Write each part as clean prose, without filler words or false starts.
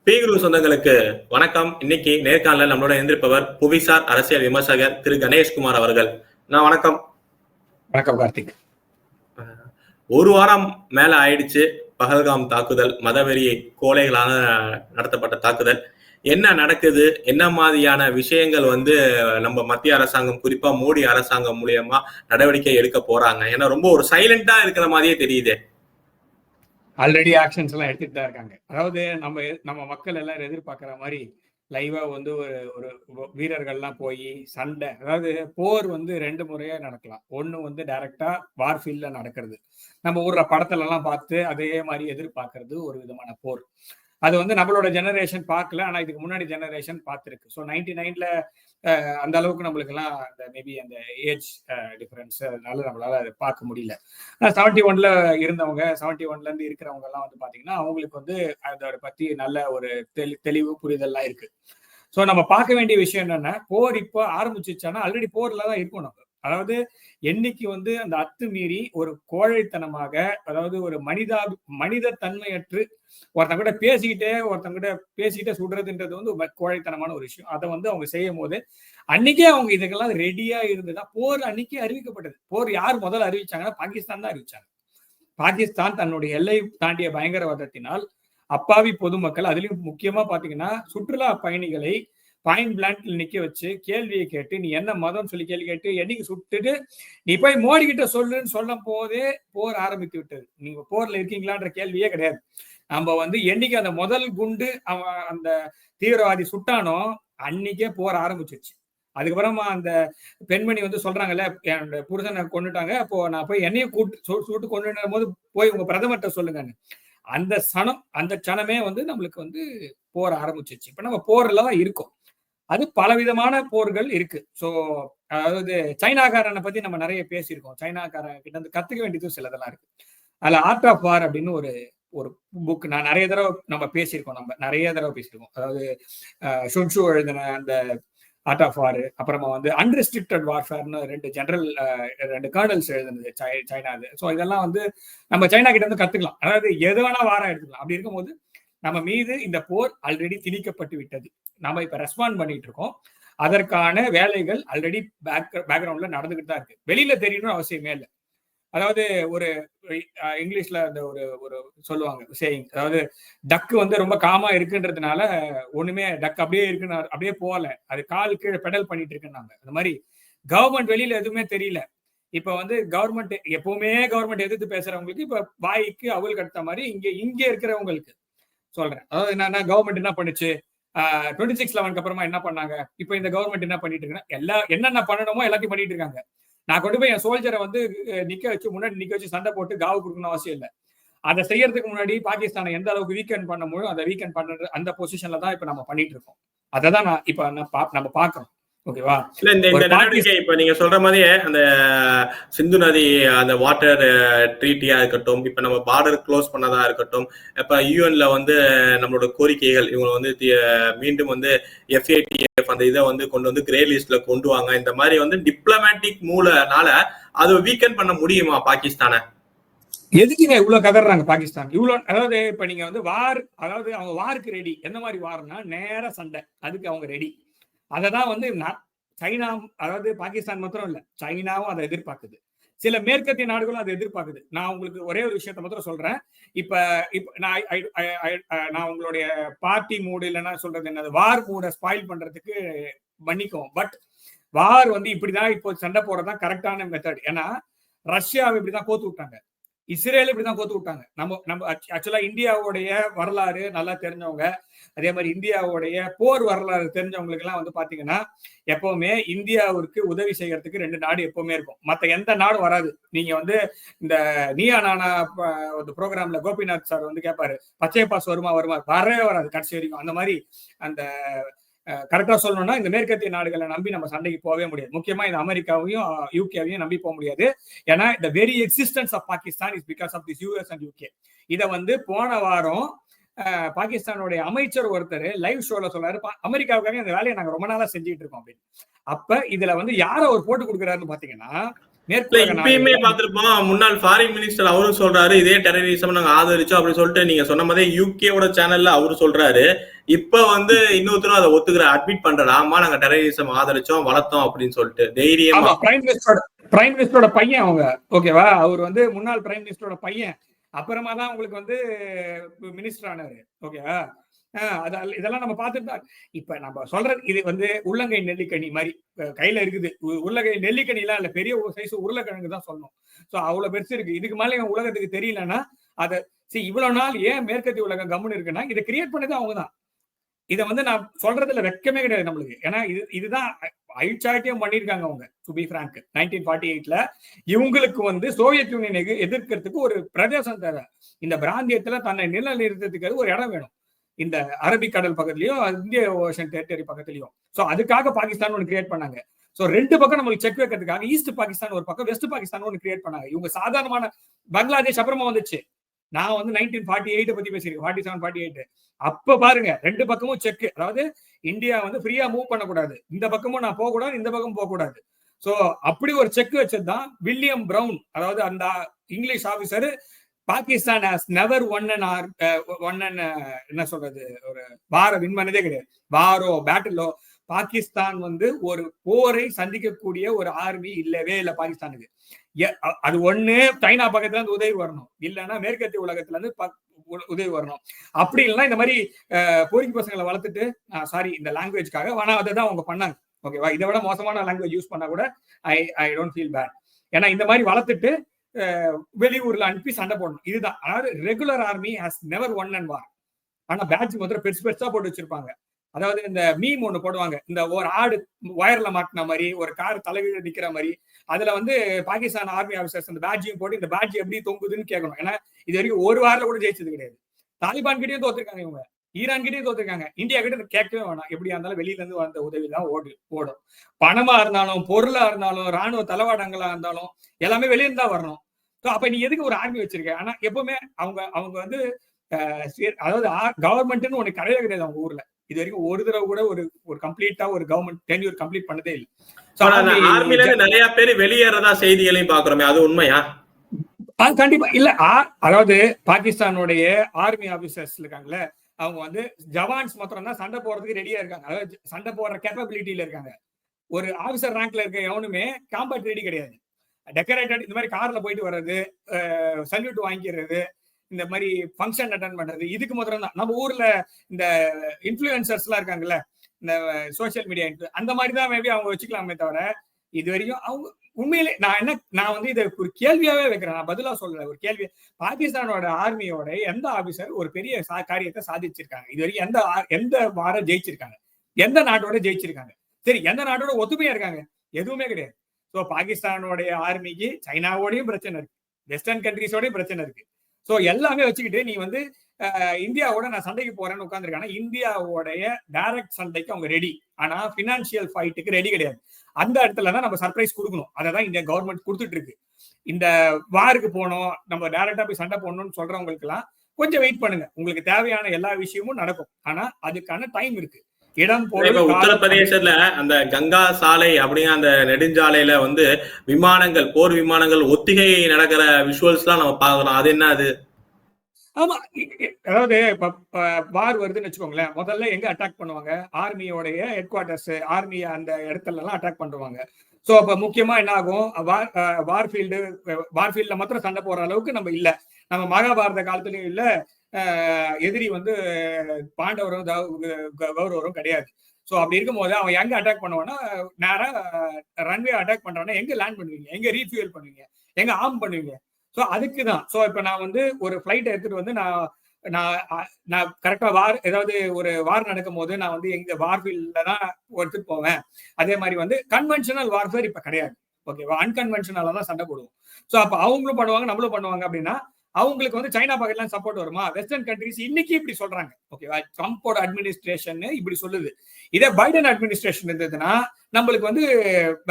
பீகுரு சொந்தங்களுக்கு வணக்கம். இன்னைக்கு நேர்காணல நம்மளோட இருந்திருப்பவர் புவிசார் அரசியல் விமர்சகர் திரு கணேஷ்குமார் அவர்கள். நான் வணக்கம். வணக்கம் கார்த்திக். ஒரு வாரம் மேல ஆயிடுச்சு பஹல்காம் தாக்குதல், மதவெறி கோழைகளான நடத்தப்பட்ட தாக்குதல். என்ன நடக்குது, என்ன மாதிரியான விஷயங்கள் நம்ம மத்திய அரசாங்கம், குறிப்பா மோடி அரசாங்கம் மூலியமா நடவடிக்கை எடுக்க போறாங்க? ஏன்னா ரொம்ப ஒரு சைலண்டா இருக்கிற மாதிரியே தெரியுது. ஆல்ரெடி ஆக்ஷன்ஸ் எல்லாம் எடுத்துட்டு தான் இருக்காங்க. அதாவது நம்ம மக்கள் எல்லாரும் எதிர்பார்க்கிற மாதிரி லைவா ஒரு ஒரு வீரர்கள்லாம் போய் சண்டை, அதாவது போர் 2 முறையா நடக்கலாம். ஒண்ணு டைரக்டா வார்ஃபீல்ட்ல நடக்கிறது, நம்ம ஊர்ல படத்துல எல்லாம் பார்த்து அதே மாதிரி எதிர்பார்க்கறது ஒரு விதமான போர். அது நம்மளோட ஜெனரேஷன் பார்க்கல, ஆனா இதுக்கு முன்னாடி ஜெனரேஷன் பார்த்துருக்கு. ஸோ 99ல அந்த அளவுக்கு நம்மளுக்கு எல்லாம் மேபி அந்த ஏஜ் டிஃபரன்ஸ், அதனால நம்மளால அதை பார்க்க முடியல. 71ல இருந்தவங்க, 71ல இருந்து இருக்கிறவங்க எல்லாம் பாத்தீங்கன்னா அவங்களுக்கு அதோட பத்தி நல்ல ஒரு தெளிவு புரிதல்லாம் இருக்கு. ஸோ நம்ம பார்க்க வேண்டிய விஷயம் என்னன்னா, போர் இப்போ ஆரம்பிச்சிச்சானா ஆல்ரெடி போர்ல தான் இருக்கும் நம்ம. அதாவது என்னைக்கு அந்த அத்துமீறி ஒரு கோழைத்தனமாக, அதாவது ஒரு மனித தன்மையற்று ஒருத்தங்க கூட பேசிக்கிட்டே சுடுறதுன்றது ஒரு கோழைத்தனமான ஒரு விஷயம். அதை அவங்க செய்யும் போது அன்னைக்கே அவங்க இதுக்கெல்லாம் ரெடியா இருந்துதான் போர் அன்னைக்கே அறிவிக்கப்பட்டது. போர் யார் முதல்ல அறிவிச்சாங்கன்னா பாகிஸ்தான் தான் அறிவிச்சாங்க. பாகிஸ்தான் தன்னுடைய எல்லை தாண்டிய பயங்கரவாதத்தினால் அப்பாவி பொதுமக்கள், அதுலயும் முக்கியமா பாத்தீங்கன்னா சுற்றுலா பயணிகளை பாயிண்ட் பிளாங்க்ல நிக்க வச்சு கேள்வியை கேட்டு, நீ என்ன மதம் சொல்லி கேள்வி கேட்டு என்னைக்கு சுட்டுட்டு நீ போய் மோடி கிட்ட சொல்லுன்னு சொல்லும் போதே போர் ஆரம்பித்து விட்டது. நீங்க போர்ல இருக்கீங்களான்ற கேள்வியே கிடையாது. நம்ம என்னைக்கு அந்த முதல் குண்டு அவன் அந்த தீவிரவாதி சுட்டானோ அன்னைக்கே போர் ஆரம்பிச்சிருச்சு. அதுக்கப்புறமா அந்த பெண்மணி சொல்றாங்கல்ல, என் புருஷனை கொண்டுட்டாங்க, அப்போ நான் போய் என்னையும் சுட்டு கொண்டு போது போய் உங்க பிரதமர்கிட்ட சொல்லுங்கன்னு. அந்த சனமே நம்மளுக்கு போர் ஆரம்பிச்சிருச்சு. இப்ப நம்ம போர்ல தான் இருக்கோம். அது பலவிதமான போர்கள் இருக்கு. ஸோ அதாவது சைனாக்காரனை பத்தி நம்ம நிறைய பேசியிருக்கோம். சைனாக்காரன் கிட்ட கத்துக்க வேண்டியது சிலதெல்லாம் இருக்கு. அதுல ஆர்ட் ஆஃப் வார் அப்படின்னு ஒரு புக் நான் நிறைய தடவை பேசியிருக்கோம். அதாவது ஷுன்ஷு எழுதின அந்த ஆர்ட் ஆஃப் வார், அப்புறமா அன்ரெஸ்ட்ரிக்டட் வார்ஃபேர்னு 2 கர்னல்ஸ் எழுதுனது சைனா. ஸோ இதெல்லாம் நம்ம சைனா கிட்ட கத்துக்கலாம். அதாவது எது வேணா வாரம் எடுத்துக்கலாம். அப்படி இருக்கும்போது நம்ம மீது இந்த போர் ஆல்ரெடி திணிக்கப்பட்டு விட்டது. நம்ம இப்ப ரெஸ்பாண்ட் பண்ணிட்டு இருக்கோம். அதற்கான வேலைகள் ஆல்ரெடி பேக்ரவுண்ட்ல நடந்துகிட்டு தான் இருக்கு. வெளியில தெரியணும்னு அவசியமே இல்லை. அதாவது ஒரு இங்கிலீஷ்ல அந்த ஒரு சொல்லுவாங்க சேயிங், அதாவது டக்கு ரொம்ப காமா இருக்குன்றதுனால ஒண்ணுமே டக் அப்படியே இருக்குன்னு அப்படியே போகல, அது கால் கீழே பெடல் பண்ணிட்டு இருக்குன்னாங்க. அந்த மாதிரி கவர்மெண்ட் வெளியில எதுவுமே தெரியல. இப்ப கவர்மெண்ட் எப்பவுமே கவர்மெண்ட் எதிர்த்து பேசுறவங்களுக்கு இப்ப வாய்க்கு அவள் கட்ட மாதிரி இங்க இருக்கிறவங்களுக்கு சொல்றேன். அதாவது என்னன்னா, கவர்மெண்ட் என்ன பண்ணுச்சு, 26/11 அப்புறமா என்ன பண்ணாங்க, இப்ப இந்த கவர்மெண்ட் என்ன பண்ணிட்டு இருக்கு, என்னென்ன பண்ணணுமோ எல்லாத்தையும் பண்ணிட்டு இருக்காங்க. நான் கொண்டு போய் என் சோல்ஜரை முன்னாடி நிக்க வச்சு சண்டை போட்டு காவு கொடுக்கணும் அவசியம் இல்லை. அதை செய்யறதுக்கு முன்னாடி பாகிஸ்தானை எந்த அளவுக்கு வீக்கெண்ட் பண்ண முடியும் அதை வீக்கெண்ட் பண்றது, அந்த பொசிஷன்ல தான் இப்ப நம்ம பண்ணிட்டு இருக்கோம். அதை தான் நம்ம பாக்குறோம். ஓகேவா? இல்ல இந்த நடவடிக்கை இப்ப நீங்க சொல்ற மாதிரியே அந்த சிந்து நதி அந்த வாட்டர் ட்ரீட்டியா இருக்கட்டும், இப்ப நம்ம பார்டர் க்ளோஸ் பண்ணதா இருக்கட்டும், இப்ப யூஎன்ல நம்மளோட கோரிக்கைகள் இவங்க மீண்டும் FATF அந்த இதை கொண்டு கிரே லிஸ்ட்ல கொண்டு வாங்க, இந்த மாதிரி டிப்ளமேட்டிக் மூலனால அது வீக்கெண்ட் பண்ண முடியுமா பாகிஸ்தானை? எதுக்குங்க இவ்வளவு கதறாங்க பாகிஸ்தான்? இவ்வளவு, அதாவது இப்ப நீங்க வார், அதாவது அவங்க வாருக்கு ரெடி. எந்த மாதிரி வார்னா நேர சண்டை, அதுக்கு அவங்க ரெடி. அததான் சைனா, அதாவது பாகிஸ்தான் மாத்திரம் இல்ல, சைனாவும் அதை எதிர்பார்க்குது, சில மேற்கத்திய நாடுகளும் அதை எதிர்பார்க்குது. நான் உங்களுக்கு ஒரே ஒரு விஷயத்த மாத்திரம் சொல்றேன். இப்ப நான் உங்களுடைய பார்ட்டி மூடு இல்லைன்னா சொல்றது என்னது, வார் மூட ஸ்பாயில் பண்றதுக்கு பண்ணிக்குவோம். பட் வார் இப்படிதான் இப்போ சண்டை போடுறதுதான் கரெக்டான மெத்தட். ஏன்னா ரஷ்யாவை இப்படிதான் கோத்து விட்டாங்க, இஸ்ரேல் இப்படிதான் கோத்து விட்டாங்க. நம்ம ஆக்சுவலா இந்தியாவுடைய வரலாறு நல்லா தெரிஞ்சவங்க, அதே மாதிரி இந்தியாவுடைய போர் வரலாறு தெரிஞ்சவங்களுக்கு எல்லாம் பாத்தீங்கன்னா, எப்பவுமே இந்தியாவிற்கு உதவி செய்யறதுக்கு 2 நாடு எப்பவுமே இருக்கும், மத்த எந்த நாடும் வராது. நீங்க இந்த நீயா நானா ப்ரோக்ராம்ல கோபிநாத் சார் கேட்பாரு, பச்சை பாஸ் வருமா, வரவே வராது கடைசி வரைக்கும். அந்த மாதிரி அந்த கரெக்டா சொல்லணும்னா இந்த மேற்கத்திய நாடுகளை நம்பி நம்ம சண்டைக்கு போகவே முடியாது. முக்கியமா இந்த அமெரிக்காவையும் யூகேவையும் நம்பி போக முடியாது. ஏன்னா இந்த very existence of Pakistan is because of this US and UK. இதை போன வாரம் பாகிஸ்தானுடைய அமைச்சர் ஒருத்தர் லைவ் ஷோல சொல்றாரு, அமெரிக்காவுக்காக இந்த வேலையை நாங்க ரொம்ப நாளா செஞ்சுட்டு இருக்கோம் அப்படின்னு. அப்ப இதுல யார அவர் போட்டு கொடுக்குறாருன்னு பாத்தீங்கன்னா, மேற்குலக இப்பயுமே நாடுகள் பார்த்திருப்போம், முன்னாள் ஃபாரின் மினிஸ்டர் அவரும் சொல்றாரு இதே டெரரிசம் நாங்க ஆதரிச்சோம் அப்படின்னு சொல்லிட்டு நீங்க சொன்ன மாதிரி யூகேவோட சேனல்ல அவரு சொல்றாரு. இப்ப வந்து இன்னொருத்தரும் அதை ஒத்துக்கிற அட்மிட் பண்றாரு, ஆமா நாங்க டெரரிசம் ஆதரிச்சோம் வளர்த்தோம் அப்படின்னு சொல்லிட்டு தைரியமா. பிரைம் மினிஸ்டரோட பையன் அவங்க, ஓகேவா? அவர் வந்து முன்னாள் பிரைம் மினிஸ்டரோட பையன், அப்புறமா தான் உங்களுக்கு வந்து மினிஸ்டர் ஆனாரு, ஓகேவா? இதெல்லாம் நம்ம பார்த்துட்டு இப்ப நம்ம சொல்றது இது வந்து உள்ளங்கை நெல்லிக்கனி மாதிரி கையில இருக்குது. உள்ளங்கை நெல்லிக்கனி எல்லாம் இல்ல, பெரிய சைஸ் உருளைக்கிழங்கு தான் சொல்லணும். சோ அவ்வளவு பெருசு இருக்கு. இதுக்கு மேல உலகத்துக்கு தெரியலன்னா அதை இவ்வளவு நாள் ஏன் மேற்கத்திய உலகம் கம்முன்னு இருக்குன்னா இதை கிரியேட் பண்ணது அவங்கதான். இதை வந்து நான் சொல்றதுல வெக்கமே கிடையாது நம்மளுக்கு. ஏன்னா இதுதான் அழிச்சாட்டியம் பண்ணிருக்காங்க அவங்க. டு பி பிராங்க் 1948ல இவங்களுக்கு வந்து சோவியத் யூனியனை எதிர்க்கிறதுக்கு ஒரு பிரதேசம் தேவை. இந்த பிராந்தியத்துல தன்னை நிலைநிறுத்தத்துக்கு ஒரு இடம் வேணும், இந்த அரபிக்கடல் பக்கத்துலயும் இந்திய ஓஷன் டெரிட்டரி பக்கத்துலயும். சோ அதுக்காக பாகிஸ்தான் ஒன்று கிரியேட் பண்ணாங்க. சோ ரெண்டு பக்கம் நம்மளுக்கு செக் வைக்கிறதுக்காக ஈஸ்ட் பாகிஸ்தான் ஒரு பக்கம், வெஸ்ட் பாகிஸ்தான் ஒன்று கிரியேட் பண்ணாங்க. இவங்க சாதாரணமான பங்களாதேஷ் அப்புறமா வந்துச்சு. நான் வந்து 1948 பத்தி பேசியிருக்கேன், 47 48. அப்ப பாருங்க ரெண்டு பக்கமும் செக். அதாவது இந்தியா வந்து ஃப்ரீயா மூவ் பண்ணக்கூடாது, இந்த பக்கமும் நான் போக கூடாது, இந்த பக்கம் போக கூடாது. சோ அப்படி ஒரு செக் வச்சதுதான் வில்லியம் பிரவுன், அதாவது அந்த English officer. Pakistan has never என்ன சொல்றது, ஒரு வார வின் பண்ணதே கிடையாது. வாரோ பேட்டிலோ பாகிஸ்தான் வந்து ஒரு போரை சந்திக்கக்கூடிய ஒரு ஆர்மி இல்லவே இல்லை பாகிஸ்தானுக்கு. அது ஒண்ணு சைனா பக்கத்துல இருந்து உதவி வரணும், இல்லைன்னா மேற்கத்திய உலகத்துல இருந்து உதவி வரணும். அப்படி இல்லைன்னா இந்த மாதிரி போரிங் பசங்களை வளர்த்துட்டு சாரி இந்த லாங்குவேஜ்க்காக ஆனா அதை தான் அவங்க பண்ணாங்க, ஓகேவா? இதை விட மோசமான லாங்குவேஜ் யூஸ் பண்ணா கூட ஐ டோன்ட் ஃபீல் பேட். ஏன்னா இந்த மாதிரி வளர்த்துட்டு வெளியூர்ல அனுப்பி சண்டை போடணும், இதுதான். அதாவது regular army has never one and war. ஆனா பேட்ச் மாத்திரம் பெருசு பெருசா போட்டு வச்சிருப்பாங்க. அதாவது இந்த மீம் ஒண்ணு போடுவாங்க, இந்த ஒரு ஆடு வயர்ல மாட்டின மாதிரி, ஒரு கார் தலைவீழ நிக்கிற மாதிரி. அதுல வந்து பாகிஸ்தான் ஆர்மி ஆஃபீஸர்ஸ் அந்த பேட்ஜையும் போட்டு இந்த பேட்ஜ் எப்படி தொங்குதுன்னு கேட்கணும். ஏன்னா இது வரைக்கும் ஒரு வாரில கூட ஜெயிச்சது கிடையாது. தாலிபான் கிட்டயும் தோத்துருக்காங்க இவங்க, ஈரான் கிட்டயும் தோத்துருக்காங்க, இந்தியா கிட்ட கேட்கவே வேணாம். எப்படியா இருந்தாலும் வெளியில இருந்து வந்த உதவி தான் ஓடும். பணமா இருந்தாலும், பொருளா இருந்தாலும், ராணுவ தளவாடங்களா இருந்தாலும் எல்லாமே வெளியில தான் வரணும். அப்ப நீ எதுக்கு ஒரு ஆர்மி வச்சிருக்க? ஆனா எப்பவுமே அவங்க வந்து அதாவது கவர்மெண்ட்னு ஒண்ணு கிடையவே கிடையாது அவங்க ஊர்ல. இது வரைக்கும் ஒரு தடவை கூட ஒரு கம்ப்ளீட்டா ஒரு கவர்மெண்ட் டென்யூர் கம்ப்ளீட் பண்ணதே இல்லை. ஆர்மில இருந்து நிறைய பேர் வெளியேறதா செய்திகளையும் பாக்குறோமே, அது உண்மையா? கண்டிப்பா இல்ல. அதாவது பாகிஸ்தானுடைய ஆர்மி ஆபீசர்ஸ் இருக்காங்கல்ல, அவங்க வந்து ஜவான்ஸ் மாத்திரம் தான் சண்டை போறதுக்கு ரெடியா இருக்காங்க, அதாவது சண்டை போடுற கேப்பபிலிட்டியில இருக்காங்க. ஒரு ஆபீசர் ரேங்க்ல இருக்க எவனுமே காம்பேட் ரெடி கிடையாது. டெக்கரேட்டட் இந்த மாதிரி கார்ல போயிட்டு வர்றது, சல்யூட் வாங்கிக்கிறது, இந்த மாதிரி ஃபங்க்ஷன் அட்டன் பண்றது, இதுக்கு மாத்திரம் தான். நம்ம ஊர்ல இந்த இன்ஃபுளுசர்ஸ் எல்லாம் இருக்காங்கல்ல, இந்த சோசியல் மீடியா அந்த மாதிரி தான் மேபி அவங்க வச்சுக்கலாமே தவிர இது வரைக்கும் அவங்க உண்மையிலே நான் வந்து இதை ஒரு கேள்வியாவே வைக்கிறேன், நான் பதிலா சொல்றேன். ஒரு கேள்வி, பாகிஸ்தானோட ஆர்மியோட எந்த ஆபீசர் ஒரு பெரிய காரியத்தை சாதிச்சிருக்காங்க இது வரைக்கும்? எந்த வாரம் ஜெயிச்சிருக்காங்க? எந்த நாட்டோட ஜெயிச்சிருக்காங்க? சரி, எந்த நாட்டோட ஒத்துமையா இருக்காங்க? எதுவுமே கிடையாது. ஸோ பாகிஸ்தானோடைய ஆர்மிக்கு சைனாவோடையும் பிரச்சனை இருக்கு, வெஸ்டர்ன் கண்ட்ரிஸோடய பிரச்சனை இருக்கு. ஸோ எல்லாமே வச்சுக்கிட்டு நீ வந்து இந்தியாவோட நான் சண்டைக்கு போறேன்னு உட்காந்துருக்காங்க. இந்தியாவோடைய டைரக்ட் சண்டைக்கு அவங்க ரெடி, ஆனா பினான்சியல் ஃபைட்டுக்கு ரெடி கிடையாது. அந்த இடத்துல தான் நம்ம சர்ப்ரைஸ் கொடுக்கணும். அதை தான் இந்த கவர்மெண்ட் கொடுத்துட்டு இருக்கு. இந்த வாருக்கு போனோம், நம்ம டைரக்டா போய் சண்டை போடணும்னு சொல்றவங்களுக்கு எல்லாம் கொஞ்சம் வெயிட் பண்ணுங்க, உங்களுக்கு தேவையான எல்லா விஷயமும் நடக்கும். ஆனா அதுக்கான டைம் இருக்கு. இடம் உத்தரப்பிரதேசத்துல அந்த கங்கா சாலை அப்படிங்கிற அந்த நெடுஞ்சாலையில வந்து விமானங்கள், போர் விமானங்கள் ஒத்திகை நடக்கிற விஷுவல்ஸ் எல்லாம் நம்ம பார்க்கலாம். அது என்ன அது? ஆமா, அதாவது வார் வருதுன்னு வச்சுக்கோங்களேன், முதல்ல எங்க அட்டாக் பண்ணுவாங்க? ஆர்மியோடைய ஹெட் குவார்டர்ஸ், ஆர்மி அந்த இடத்துல எல்லாம் அட்டாக் பண்ணுவாங்க. சோ அப்ப முக்கியமா என்ன ஆகும்? வார்ஃபீல்ட்ல மாத்திரம் சண்டை போற அளவுக்கு நம்ம இல்ல. நம்ம மகாபாரத காலத்துலயும் இல்ல, எதிரி வந்து பாண்டவரும் கௌரவரும் கிடையாது. சோ அப்படி இருக்கும் போது அவன் எங்க அட்டாக் பண்ணுவான்னா, நேரா ரன்வே அட்டாக் பண்றான்னா எங்க லேண்ட் பண்ணுவீங்க? எங்க ரீஃபியூல் பண்ணுவீங்க? எங்க ஆர்ம் பண்ணுவீங்க? சோ அதுக்குதான். சோ இப்ப நான் வந்து ஒரு பிளைட் எடுத்துட்டு வந்து நான் கரெக்டா ஏதாவது ஒரு வார் நடக்கும் போது நான் வந்து எங்க வார்ஃபீல்ட்ல தான் எடுத்துட்டு போவேன். அதே மாதிரி வந்து கன்வென்ஷனல் வார்ஃபேர் இப்ப கிடையாது, ஓகேவா? அன்கன்வென்ஷனலா தான் சண்டை போடுவோம். சோ அப்ப அவங்களும் பண்ணுவாங்க, நம்மளும் பண்ணுவாங்க. அப்படின்னா அவங்களுக்கு வந்து சைனா பக்கத்துல சப்போர்ட் வருமா? வெஸ்டர்ன் கண்ட்ரிஸ் இன்னைக்கு இப்படி சொல்றாங்க, ஓகேவா? ட்ரம்போட அட்மினிஸ்ட்ரேஷன் இப்படி சொல்லுது. இதே பைடன் அட்மினிஸ்ட்ரேஷன் இருந்ததுன்னா நம்மளுக்கு வந்து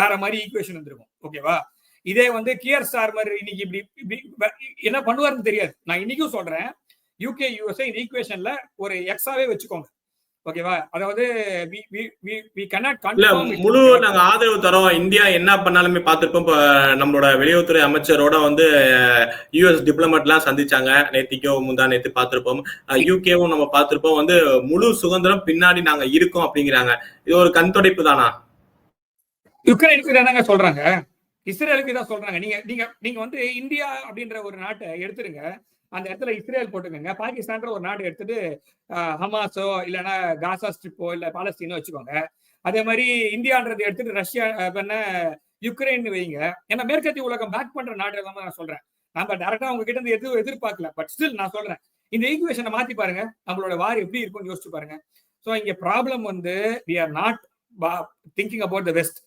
வேற மாதிரி ஈக்குவேஷன் இருந்திருக்கும், ஓகேவா? இதே வந்து கியர் ஸ்டார்மர் இன்னைக்கு இப்படி என்ன பண்ணுவாருன்னு தெரியாது. நான் இன்னைக்கும் சொல்றேன், யூகே யூஎஸ்ஏ இந்த ஈக்குவேஷன்ல ஒரு எக்ஸாவே வச்சுக்கோங்க, ஓகேவா? அதாவது முழு நாங்க ஆதரவு தரோம். இந்தியா என்ன பண்ணாலுமே பார்த்திருப்போம். இப்ப நம்மளோட வெளியுறவுத்துறை அமைச்சரோட வந்து யுஎஸ் டிப்ளமேட் எல்லாம் சந்திச்சாங்க. நேத்திக்கோ முந்தா நேத்து பார்த்திருப்போம். யூகேவும் நம்ம பார்த்திருப்போம். வந்து முழு சுதந்திரம் பின்னாடி நாங்க இருக்கோம் அப்படிங்கிறாங்க. இது ஒரு கண் துடைப்பு தானா? யுக்ரைனுக்கு தானங்க சொல்றாங்க, இஸ்ரேலுக்கு தான் சொல்றாங்க. நீங்க நீங்க நீங்க வந்து இந்தியா அப்படின்ற ஒரு நாட்டை எடுத்துருங்க, அந்த இடத்துல இஸ்ரேல் போட்டுக்கோங்க, பாகிஸ்தான் ஒரு நாடு எடுத்துட்டு ஹமாஸோ இல்லைன்னா காசா ஸ்ட்ரிப்போ இல்ல பாலஸ்தீனோ வச்சுக்கோங்க. அதே மாதிரி இந்தியான்றது எடுத்துட்டு ரஷ்யா பண்ண யுக்ரைன் வைங்க. ஏன்னா மேற்கத்திய உலகம் பேக் பண்ற நாடு தான் நான் சொல்றேன். நம்ம டைரக்டா அவங்க கிட்ட இருந்து எதுவும் எதிர்பார்க்கல, பட் ஸ்டில் நான் சொல்றேன், இந்த ஈக்குவேஷனை மாத்தி பாருங்க, நம்மளோட வார் எப்படி இருக்கும்னு யோசிச்சு பாருங்க. ஸோ இங்க ப்ராப்ளம் வந்து we are not thinking about the West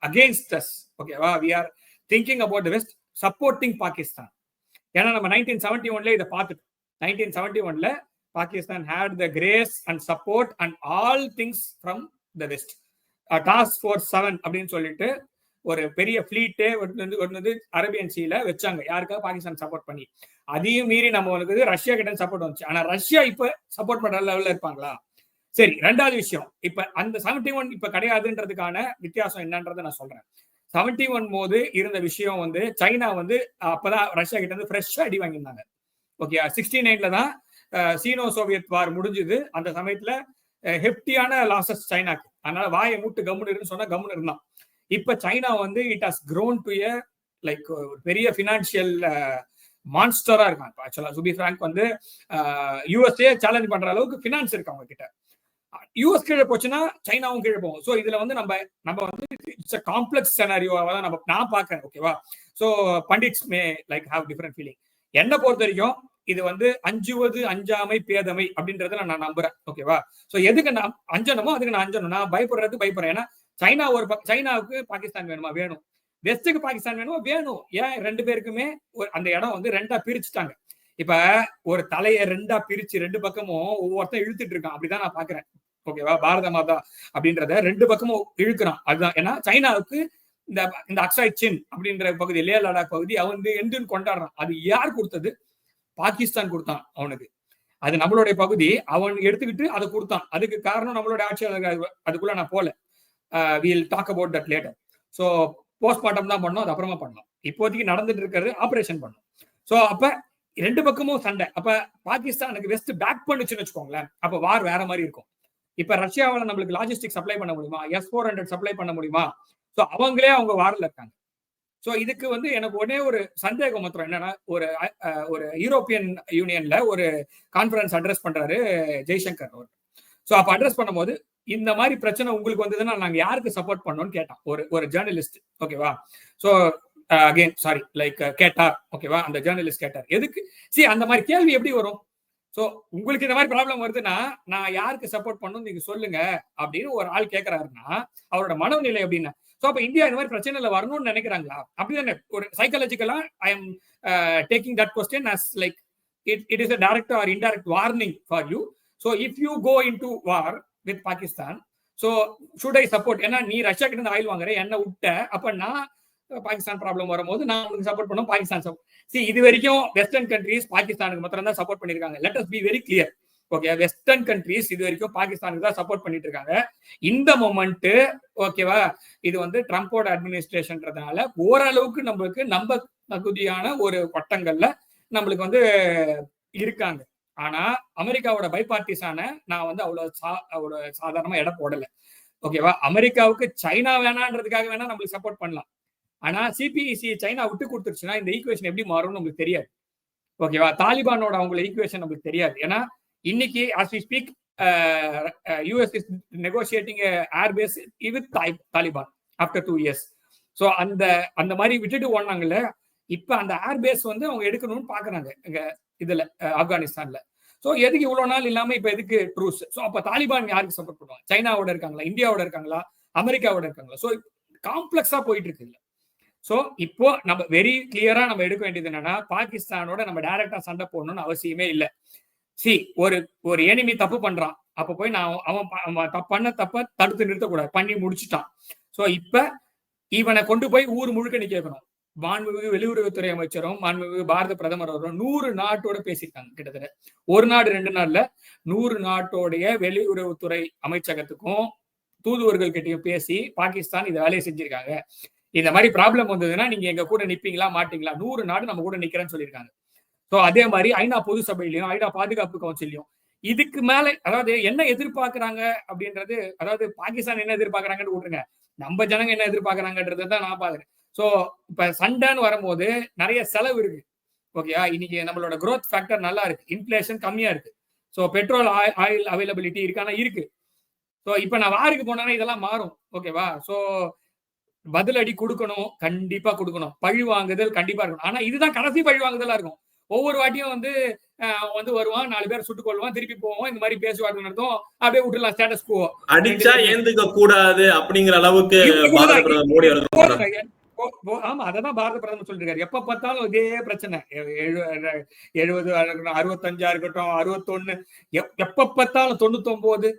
against us. ஓகேவா? we are thinking about the West supporting Pakistan. ஏன்னா நம்ம 1971ல இதை பார்த்துட்டோம். 1971ல Pakistan had the grace and support and all things from the West. Task force 7 அப்படின்னு சொல்லிட்டு ஒரு பெரிய ஃபிளீட்டே வந்து அரேபியன் சீல வச்சாங்க. யாருக்காக? பாகிஸ்தான் சப்போர்ட் பண்ணி. அதையும் மீறி நம்ம வந்து ரஷ்யா கிட்ட சப்போர்ட் வந்துச்சு. ஆனா ரஷ்யா இப்ப சப்போர்ட் பண்ற லெவல்ல இருப்பாங்களா? சரி, ரெண்டாவது விஷயம், இப்ப அந்த 71 இப்ப கிடையாதுன்றதுக்கான வித்தியாசம் என்னன்றதை நான் சொல்றேன். 71 போது இருந்த விஷயம் வந்து சைனா வந்து அப்பதான் ரஷ்யா கிட்ட இருந்து ஃப்ரெஷ்ஷா அடி வாங்கியிருந்தாங்க. ஓகே, 69ல தான் சீனோ சோவியத் வார் முடிஞ்சது. அந்த சமயத்துல ஹெப்டியான லாசஸ் சைனாக்கு. அதனால வாயை மூட்டு கம்முன்னு சொன்னா கம்முன்னு இருந்தான். இப்ப சைனா வந்து it has grown to a like பெரிய பினான்சியல் மான்ஸ்டரா இருக்கான். ஆக்சுவலா சுபி பிராங்க் வந்து யூஎஸ்ஏ சேலஞ்ச் பண்ற அளவுக்கு பினான்ஸ் இருக்கு அவங்க கிட்ட. யூஎஸ் கீழே போச்சுன்னா சைனாவும் கீழே போகும். ஸோ இதுல வந்து நம்ம வந்து இட்ஸ் அ காம்ப்ளெக்ஸ் செனாரியோவா தான் நான் பாக்குறேன். ஓகேவா? So pundits May like have different feeling. என்ன பொறுத்த வரைக்கும் இது வந்து அஞ்சுவது அஞ்சாமை பேதமை அப்படின்றத நான் நம்புறேன். ஓகேவா? ஸோ எதுக்கு நான் அஞ்சனமோ அதுக்கு நான் அஞ்சணும். நான் பயப்படுறதுக்கு பயப்படுறேன். ஏன்னா சைனாவுக்கு பாகிஸ்தான் வேணுமா? வேணும். வெஸ்ட்டுக்கு பாகிஸ்தான் வேணுமா? வேணும். ஏன்? ரெண்டு பேருக்குமே அந்த இடம் வந்து ரெண்டா பிரிச்சுட்டாங்க. இப்ப ஒரு தலையை ரெண்டா பிரிச்சு ரெண்டு பக்கமும் ஒவ்வொருத்தன் இழுத்துட்டு இருக்கான். அப்படிதான் நான் பாக்குறேன். ஓகேவா? பாரத மாதா அப்படின்றத ரெண்டு பக்கமும் இழுக்கிறான். அதுதான். ஏன்னா சைனாவுக்கு இந்த அக்சாய் சின் அப்படின்ற பகுதி, லே லடாக் பகுதி அவன் எந்துன்னு கொண்டாடுறான். அது யார் கொடுத்தது? பாகிஸ்தான் கொடுத்தான் அவனுக்கு. அது நம்மளுடைய பகுதி. அவன் எடுத்துக்கிட்டு அதை கொடுத்தான். அதுக்கு காரணம் நம்மளுடைய ஆட்சியாளர்கள். அதுக்குள்ள நான் போல. we'll talk about that later. So postmortem தான் பண்ணோம், அது அப்புறமா பண்ணோம். இப்போதைக்கு நடந்துட்டு இருக்கிறது ஆபரேஷன் பண்ணோம். ஸோ அப்ப ரெண்டு பக்கமும் சண்டை. அப்ப பாகிஸ்தானுக்கு வெஸ்ட் பேக் பண்ணுச்சுன்னு வச்சுக்கோங்களேன், அப்ப வார் வேற மாதிரி இருக்கும். இப்ப ரஷ்யாவால நம்மளுக்கு லாஜிஸ்டிக் சப்ளை பண்ண முடியுமா? S-400 சப்ளை பண்ண முடியுமா? ஸோ அவங்களே அவங்க வாரில் இருக்காங்க. ஸோ இதுக்கு வந்து எனக்கு உடனே ஒரு சந்தேகம் மாத்திரம் என்னன்னா, ஒரு யூரோப்பியன் யூனியன்ல ஒரு கான்ஃபரன்ஸ் அட்ரஸ் பண்றாரு ஜெய்சங்கர் அவர். ஸோ அப்ப அட்ரஸ் பண்ணும்போது இந்த மாதிரி பிரச்சனை உங்களுக்கு வந்ததுன்னா நாங்க யாருக்கு சப்போர்ட் பண்ணோம்னு கேட்டான் ஒரு ஜேர்னலிஸ்ட். ஓகேவா? ஸோ அகைன் சாரி லைக் கேட்டார். ஓகேவா? அந்த ஜேர்னலிஸ்ட் கேட்டார் எதுக்கு. அந்த மாதிரி கேள்வி எப்படி வரும்? ஸோ உங்களுக்கு இந்த மாதிரி ப்ராப்ளம் வருதுன்னா நான் யாருக்கு சப்போர்ட் பண்ணணும் நீங்க சொல்லுங்க அப்படின்னு ஒரு ஆள் கேட்கிறாருன்னா அவரோட மனநிலை எப்படின்னா, ஸோ அப்ப இந்தியா இந்த மாதிரி பிரச்சனைல வரணும்னு நினைக்கிறாங்களா? அப்படிதானே ஒரு சைக்காலஜிக்கலா I am taking that question as like it is a direct or indirect warning for you. So if you go into war with Pakistan, so should I support? ஏன்னா நீ ரஷ்யா கிட்ட இருந்து ஆயில் வாங்குற, என்ன விட்ட, அப்ப நான் பாகிஸ்தான் ப்ராப்ளம் வரும்போது நான் உங்களுக்கு சப்போர்ட் பண்ணும். பாகிஸ்தான் இது வரைக்கும் வெஸ்டர்ன் கண்ட்ரீஸ் பாகிஸ்தானுக்கு மாத்திரம் தான் சப்போர்ட் பண்ணிருக்காங்க. Let us be very clear. Okay, western countries இது வரைக்கும் பாகிஸ்தானுக்கு தான் சப்போர்ட் பண்ணிட்டு இருக்காங்க. இந்த மொமெண்ட் ஓகேவா, இது வந்து ட்ரம்போட அட்மினிஸ்ட்ரேஷன்றதுனால ஓரளவுக்கு நம்மளுக்கு நம்ப தகுதியான ஒரு வட்டங்கள்ல நம்மளுக்கு வந்து இருக்காங்க. ஆனா அமெரிக்காவோட பைபார்ட்டிஸான நான் வந்து அவ்வளவு சாதாரணமா இடம் போடல. ஓகேவா? அமெரிக்காவுக்கு சைனா வேணான்றதுக்காக வேணா நம்மளுக்கு சப்போர்ட் பண்ணலாம். ஆனா சிபிஇசி சைனா விட்டு கொடுத்துருச்சுன்னா இந்த ஈக்குவேஷன் எப்படி மாறும்னு நம்மளுக்கு தெரியாது. ஓகேவா? தாலிபானோட அவங்களோட ஈக்குவேஷன் நம்மளுக்கு தெரியாது. ஏன்னா இன்னைக்கு as we speak US is negotiating air base with Taliban after 2 years. So அந்த மாதிரி விட்டுட்டு ஓடினாங்கல்ல, இப்ப அந்த ஏர் பேஸ் வந்து அவங்க எடுக்கணும்னு பாக்குறாங்க இங்க இதுல ஆப்கானிஸ்தான்ல. ஸோ எதுக்கு இவ்வளவு நாள் இல்லாம இப்ப எதுக்கு ட்ரூஸ்? ஸோ அப்ப தாலிபான் யாருக்கு சப்போர்ட் பண்ணுவாங்க? சைனாவோட இருக்காங்களா, இந்தியாவோட இருக்காங்களா, அமெரிக்காவோட இருக்காங்களா? ஸோ காம்ப்ளெக்ஸா போயிட்டு இருக்கு. இல்ல ஸோ இப்போ நம்ம வெரி கிளியரா நம்ம எடுக்க வேண்டியது என்னன்னா, பாகிஸ்தானோட நம்ம டைரக்டா சண்டை போடணும்னு அவசியமே இல்லை. ஒரு எனிமி தப்பு பண்றான், அப்ப போய் நான் அவன் பண்ண தப்ப தடுத்து நிறுத்தக்கூடாது, பண்ணி முடிச்சுட்டான். ஸோ இப்ப இவனை கொண்டு போய் ஊர் முழுக்க நீ கேட்கணும். மாண்புமிகு வெளியுறவுத்துறை அமைச்சரும் மாண்புமிகு பாரத பிரதமர் அவரும் 100 நாட்டோட பேசியிருக்காங்க. கிட்டத்தட்ட ஒரு நாடு 2 நாள்ல 100 நாட்டோடைய வெளியுறவுத்துறை அமைச்சகத்துக்கும் தூதுவர்கள் கிட்டையும் பேசி பாகிஸ்தான் இந்த வேலையை செஞ்சிருக்காங்க. இந்த மாதிரி ப்ராப்ளம் வந்ததுன்னா நீங்க எங்க கூட நிப்பீங்களா மாட்டீங்களா? 100 நாடு நம்ம கூட நிக்கிறேன்னு சொல்லியிருக்காங்க. ஸோ அதே மாதிரி ஐநா பொது சபையிலையும் ஐநா பாதுகாப்பு கவுன்சிலையும் இதுக்கு மேல அதாவது என்ன எதிர்பார்க்கறாங்க அப்படின்றது, அதாவது பாகிஸ்தான் என்ன எதிர்பார்க்கறாங்கன்னு விட்டுருங்க, நம்ம ஜனங்க என்ன எதிர்பார்க்கறாங்கன்றதை தான் நான் பாக்குறேன். ஸோ இப்ப சண்டைன்னு வரும்போது நிறைய செலவு இருக்கு. ஓகேயா, இன்னைக்கு நம்மளோட growth ஃபேக்டர் நல்லா இருக்கு, இன்ஃபிளேஷன் கம்மியா இருக்கு. ஸோ பெட்ரோல் ஆயில் அவைலபிலிட்டி இருக்கானா இருக்கு. ஸோ இப்ப நான் வாருக்கு போனா இதெல்லாம் மாறும். ஓகேவா, ஸோ பதிலடி கொடுக்கணும், கண்டிப்பா கொடுக்கணும். பழி வாங்குதல் கண்டிப்பா இருக்கணும். ஆனா இதுதான் கடைசி பழி வாங்குதலா இருக்கும். ஒவ்வொரு வாட்டியும் வந்து வருவான், 4 பேர் சுட்டுக் கொள்வான், திருப்பி போவோம், இந்த மாதிரி பேசுவாங்க நடத்தும், அப்படியே விட்டுலாம் ஸ்டேட்டஸ் கோ. அடிச்சா ஏந்துக்க கூடாது அப்படிங்கிற அளவுக்கு பாரத பிரதமர் மோடி அவர்கள் ஆமா, அததான் பாரத பிரதமர் சொல்லிருக்காரு. எப்ப பார்த்தாலும் இதே பிரச்சனை, 70 65 இருக்கட்டும், 61, எப்ப பார்த்தாலும் 99,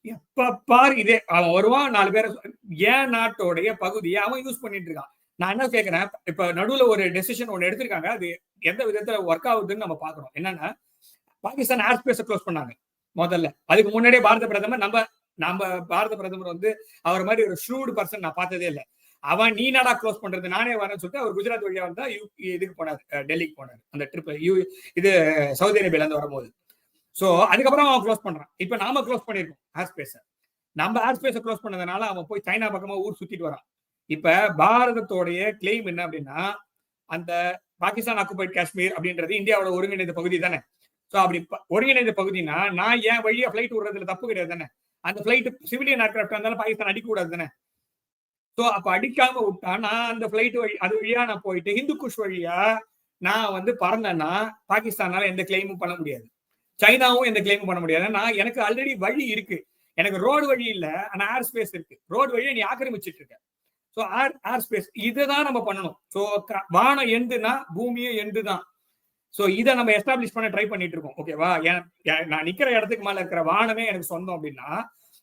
எப்ப பாரு இதே. அவன் வருவான், 4 பேரை ஏன் நாட்டோடைய பகுதியை அவன் யூஸ் பண்ணிட்டு இருக்கான். நான் என்ன கேட்கிறேன், இப்ப நடுவுல ஒரு டெசிஷன் ஒண்ணு எடுத்திருக்காங்க, அது எந்த விதத்துல ஒர்க் ஆகுதுன்னு நம்ம பாக்கணும். என்னன்னா, பாகிஸ்தான் ஏர் ஸ்பேஸ க்ளோஸ் பண்ணாங்க முதல்ல. அதுக்கு முன்னாடியே பாரத பிரதமர் நம்ம பாரத பிரதமர் வந்து அவர் மாதிரி ஒரு ஷ்ரூட் பர்சன் நான் பார்த்ததே இல்லை. அவன் நீ நாடா க்ளோஸ் பண்றது, நானே வரேன்னு சொல்லிட்டு அவர் குஜராத் வழியா வந்தா இதுக்கு போனார், டெல்லிக்கு போனார் அந்த ட்ரிப், இது சவுதி அரேபியால இருந்து வரும்போது. சோ அதுக்கப்புறம் அவன் க்ளோஸ் பண்றான். இப்ப நாம க்ளோஸ் பண்ணிருக்கோம் ஏர் ஸ்பேஸ. நம்ம ஏர் ஸ்பேஸ க்ளோஸ் பண்ணதுனால அவன் போய் சைனா பக்கமா ஊர் சுத்திட்டு வரான். இப்ப பாரதத்தோடைய கிளைம் என்ன அப்படின்னா, அந்த பாகிஸ்தான் ஆக்குபைட் காஷ்மீர் அப்படின்றது இந்தியாவோட ஒருங்கிணைந்த பகுதி தானே. சோ அப்படி ஒருங்கிணைந்த பகுதினா நான் ஏன் வழியா பிளைட் விடுறதுல தப்பு கிடையாது தானே. அந்த பிளைட் சிவிலியன் ஏர்கிராஃப்ட் இருந்தாலும் பாகிஸ்தான் அடிக்க கூடாது தானே. சோ அப்ப அடிக்காம விட்டா நான் அந்த பிளைட் வழி அது வழியா நான் போயிட்டு ஹிந்து குஷ் வழியா நான் வந்து பறந்தேன்னா பாகிஸ்தானால எந்த கிளைமும் பண்ண முடியாது, சைனாவும் எந்த கிளைமும் பண்ண முடியாது. நான் எனக்கு ஆல்ரெடி வழி இருக்கு, எனக்கு ரோடு வழி இல்ல, ஆனா ஏர் ஸ்பேஸ் இருக்கு. ரோடு வழியை நீ ஆக்கிரமிச்சிட்டு இருக்க. ஸோ ஏர் ஸ்பேஸ் இதுதான் நம்ம பண்ணணும். ஸோ வானம் எண்டுனா பூமியும் எண்டு தான். ஸோ இதை நம்ம எஸ்டாப்ளிஷ் பண்ண ட்ரை பண்ணிட்டு இருக்கோம். ஓகேவா, நான் நிக்கிற இடத்துக்கு மேல இருக்கிற வானமே எனக்கு சொந்தம் அப்படின்னா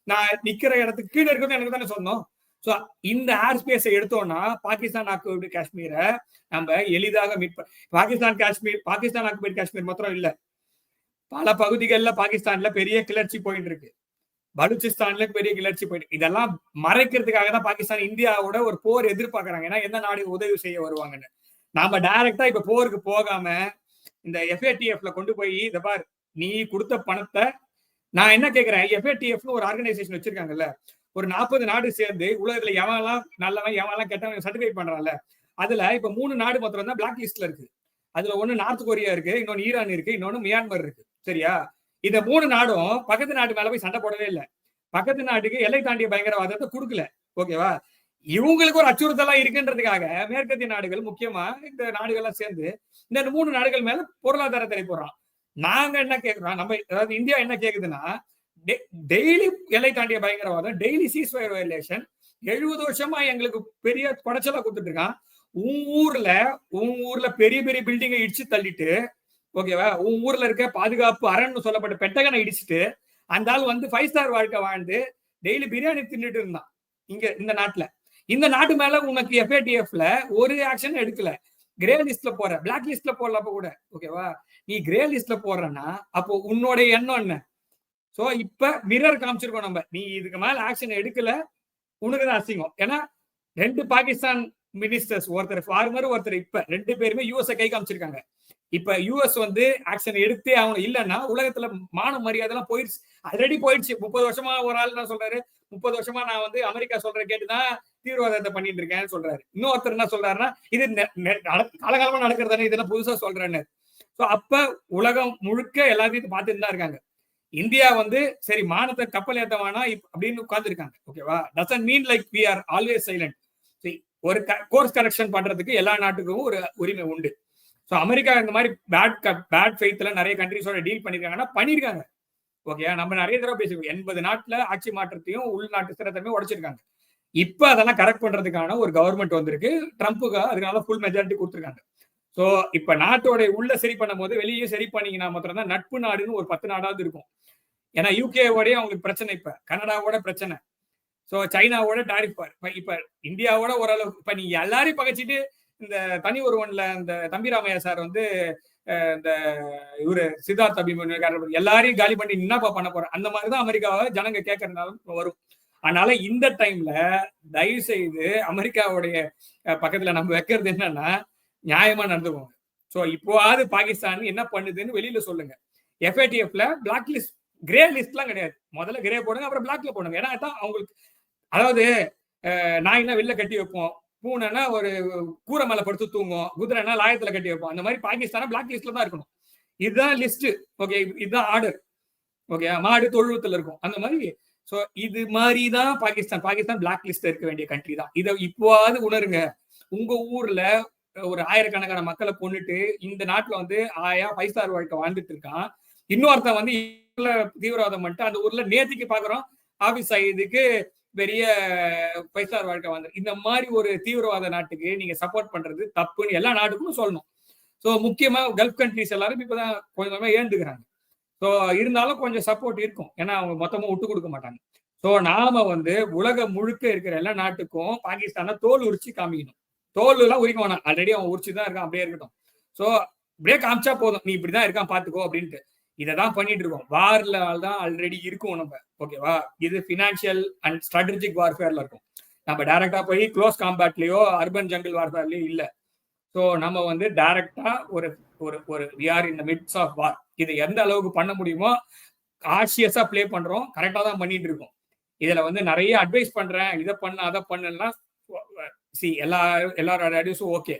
நான் நிக்கிற இடத்துக்கு கீழே இருக்கிறது எனக்கு தானே சொந்தம். ஸோ இந்த ஏர் ஸ்பேஸை எடுத்தோம்னா பாகிஸ்தான் ஆக்குபைடு காஷ்மீரை நம்ம எளிதாக மீட் பாகிஸ்தான் ஆக்குபைடு காஷ்மீர் மாத்திரம் இல்ல, பல பகுதிகளில் பாகிஸ்தான்ல பெரிய கிளர்ச்சி போயிட்டு இருக்கு, பலுச்சிஸ்தான்ல பெரிய கிளர்ச்சி போயிட்டு. இதெல்லாம் மறைக்கிறதுக்காக தான் பாகிஸ்தான் இந்தியாவோட ஒரு போர் எதிர்பார்க்கறாங்க. ஏன்னா எந்த நாடு உதவி செய்ய வருவாங்கன்னு. நாம டைரக்டா இப்ப போருக்கு போகாம இந்த FATFல கொண்டு போய் இத பார், நீ கொடுத்த பணத்தை நான் என்ன கேட்கிறேன், FATFன்னு ஒரு ஆர்கனைசேஷன் வச்சிருக்காங்கல்ல, ஒரு 40 நாடு சேர்ந்து உலகத்துல எவன்லாம் நல்லவன் எவன்லாம் கெட்டவன் சர்டிஃபை பண்றான்ல, அதுல இப்ப 3 நாடு மாத்திரம் தான் பிளாக் லிஸ்ட்ல இருக்கு. அதுல ஒண்ணு நார்த் கொரியா இருக்கு, இன்னொன்னு ஈரான் இருக்கு, இன்னொன்னு மியான்மர் இருக்கு. சரியா, இந்த 3 நாடும் பக்கத்து நாட்டு மேல போய் சண்டை போடவே இல்லை. பக்கத்து நாட்டுக்கு எல்லை தாண்டிய பயங்கரவாதத்தை கொடுக்கல. ஓகேவா, இவங்களுக்கு ஒரு அச்சுறுத்தலா இருக்குன்றதுக்காக மேற்கத்திய நாடுகள் முக்கியமா இந்த நாடுகள்லாம் சேர்ந்து இந்த 3 நாடுகள் மேல பொருளாதார தடை போடுறான். நாங்க என்ன கேட்கிறோம், நம்ம அதாவது இந்தியா என்ன கேக்குதுன்னா, டெய்லி எல்லை தாண்டிய பயங்கரவாதம், டெய்லி சீஸ்ஃபயர் வயலேஷன், 70 வருஷமா எங்களுக்கு பெரிய குடைச்சலா கொடுத்துட்டு இருக்கான். உன் ஊர்ல பெரிய பெரிய பில்டிங்கை இடிச்சு தள்ளிட்டு, ஓகேவா, உன் ஊர்ல இருக்க பாதுகாப்பு அரண்னு சொல்லப்பட்ட பெட்டகனை இடிச்சுட்டு அந்த ஆள் வந்து 5 ஸ்டார் வாழ்க்கை வாழ்ந்து டெய்லி பிரியாணி தின்னுட்டு இருந்தான் இங்க இந்த நாட்டுல. இந்த நாட்டு மேல உனக்கு FATFல ஒரு ஆக்ஷன் எடுக்கல. கிரே லிஸ்ட்ல போற, பிளாக் லிஸ்ட்ல போடல அப்ப கூட. ஓகேவா, நீ கிரே லிஸ்ட்ல போடுறன்னா அப்போ உன்னோட எண்ணம் என்ன? சோ இப்ப மிரர் காமிச்சிருக்கோம் நம்ம, நீ இதுக்கு மேல ஆக்ஷன் எடுக்கல, உனக்குதான் அசிங்கம். ஏன்னா 2 பாகிஸ்தான் மினிஸ்டர்ஸ், ஒருத்தர் ஃபார்மர் ஒருத்தர் இப்ப 2 பேருமே US கை காமிச்சிருக்காங்க. இப்ப US வந்து ஆக்ஷன் எடுத்தே அவன் இல்லைன்னா உலகத்துல மான மரியாதை எல்லாம் போயிடுச்சு, ஆல்ரெடி போயிடுச்சு. 30 வருஷமா ஒரு ஆள் என்ன சொல்றாரு, 30 வருஷமா நான் வந்து அமெரிக்கா சொல்ற கேட்டுதான் தீவிரவாதத்தை பண்ணிட்டு இருக்கேன்னு சொல்றாரு. இன்னொருத்தர் என்ன சொல்றாருன்னா, இது காலகாலமா நடக்கிறதானே, இதெல்லாம் புதுசா சொல்றேன்னு. சோ அப்ப உலகம் முழுக்க எல்லாத்தையும் பார்த்துட்டு தான் இருக்காங்க. இந்தியா வந்து சரி மானத்தை கப்பல் ஏத்தவானா அப்படின்னு உட்கார்ந்துருக்காங்க. ஓகேவா, doesn't mean like we are always silent. ஒரு கோர்ஸ் கரெக்ஷன் பண்றதுக்கு எல்லா நாட்டுக்கும் ஒரு உரிமை உண்டு. ஸோ அமெரிக்கா இந்த மாதிரி பேட் ஃபெய்த்ல நிறைய கண்ட்ரிஸோட டீல் பண்ணிருக்காங்கன்னா பண்ணிருக்காங்க. ஓகே, நம்ம நிறைய தடவை பேசிருக்கோம். 80 நாட்டுல ஆட்சி மாற்றத்தையும் உள்நாட்டு ஸ்திரத்தையும் உடைச்சிருக்காங்க. இப்ப அதெல்லாம் கரெக்ட் பண்றதுக்கான ஒரு கவர்மெண்ட் வந்திருக்கு, ட்ரம்ப்புக்கு அதனால ஃபுல் மெஜாரிட்டி கொடுத்துருக்காங்க. ஸோ இப்ப நாட்டோட உள்ள சரி பண்ணும் போது வெளியே சரி பண்ணீங்கன்னா மாத்திரம் தான் நட்பு நாடுன்னு ஒரு 10 நாடாவது இருக்கும். ஏன்னா யூகேவோடய அவங்களுக்கு பிரச்சனை, இப்ப கனடாவோட பிரச்சனை, ஸோ சைனாவோட டாரிஃப், இப்ப இந்தியாவோட ஓரளவு. இப்ப நீங்க எல்லாரையும் பகைச்சிட்டு இந்த தனி ஒருவன்ல இந்த தம்பிராமையா சார் வந்து இந்த இவரு சித்தார்த் அபிமன்யு எல்லாரையும் காலி பண்ணி என்னப்பா பண்ண போறேன், அந்த மாதிரிதான் அமெரிக்காவை ஜனங்க கேட்கறதுனால வரும். அதனால இந்த டைம்ல தயவு செய்து அமெரிக்காவுடைய பக்கத்துல நம்ம வைக்கிறது என்னன்னா நியாயமா நடந்துக்கோங்க. சோ இப்போவாது பாகிஸ்தான் என்ன பண்ணுதுன்னு வெளியில சொல்லுங்க. எஃப்ஏடிஎஃப்ல பிளாக் லிஸ்ட் கிரே லிஸ்ட்லாம் கிடையாது. முதல்ல கிரே போடுங்க, அப்புறம் பிளாக்ல போடுங்க. ஏன்னா அதான் அவங்களுக்கு, அதாவது நாய்னா வெளில கட்டி வைப்போம், பூனைனா ஒரு கூரை மேல படுத்து தூங்கும், குதிரைனா லாயத்துல கட்டி வைப்போம். அந்த மாதிரி பாகிஸ்தான பிளாக் லிஸ்ட்ல தான் இருக்கணும். இதுதான் லிஸ்ட். ஓகே, இதுதான் ஆர்டர். ஓகே, மாடு தொழுவத்துல இருக்கும் அந்த மாதிரி. சோ இது மாதிரி தான் பாகிஸ்தான் பிளாக் லிஸ்ட் இருக்க வேண்டிய கண்ட்ரி தான். இதை இப்போவாது உணருங்க. உங்க ஊர்ல ஒரு ஆயிரக்கணக்கான மக்களை கொண்டுட்டு இந்த நாட்டுல வந்து 5 ஸ்டார் வாழ்க்கை வாழ்ந்துட்டு இருக்கான். இன்னொருத்தன் வந்து தீவிரவாதம் பண்ணிட்டு அந்த ஊர்ல நேத்திக்கு பாக்குறோம் ஆபீஸ் இதுக்கு பெரிய 5 ஸ்டார் வாழ்க்கை வந்து, இந்த மாதிரி ஒரு தீவிரவாத நாட்டுக்கு நீங்க சப்போர்ட் பண்றது தப்புன்னு எல்லா நாட்டுக்கும் சொல்லணும். ஸோ முக்கியமா கல்ஃப் கண்ட்ரிஸ் எல்லாரும் இப்பதான் கொஞ்சமா ஏந்துக்கிறாங்க. ஸோ இருந்தாலும் கொஞ்சம் சப்போர்ட் இருக்கும், ஏன்னா அவங்க மொத்தமா விட்டு கொடுக்க மாட்டாங்க. ஸோ நாம வந்து உலகம் முழுக்க இருக்கிற எல்லா நாட்டுக்கும் பாகிஸ்தானை தோல் உரிச்சு காமிக்கணும். தோல் எல்லாம் உரிக்க வேணாம், ஆல்ரெடி அவன் உரிச்சுதான் இருக்கான், அப்படியே இருக்கட்டும். ஸோ அப்படியே காமிச்சா போதும், நீ இப்படிதான் இருக்கான் பாத்துக்கோ அப்படின்ட்டு. இதை தான் பண்ணிட்டு இருக்கோம். வார்ல தான் ஆல்ரெடி இருக்கும் நம்ம. ஓகேவா, இது பினான்சியல் அண்ட் ஸ்ட்ராட்டஜிக் வார்ஃபேர்ல இருக்கும். நம்ம டைரக்டா போய் க்ளோஸ் காம்பேட்லயோ அர்பன் ஜங்கிள் வார்ஃபேர்லயோ இல்ல. ஸோ நம்ம வந்து டைரக்டா ஒரு ஒரு ஒரு we are in the midst of war. இது எந்த அளவுக்கு பண்ண முடியுமோ கான்ஷியஸா பிளே பண்றோம், கரெக்டா தான் பண்ணிட்டு இருக்கோம். இதுல வந்து நிறைய அட்வைஸ் பண்றேன், இதை பண்ண அதை பண்ணுன்னா எல்லாரோட அட்வைஸும் ஓகே.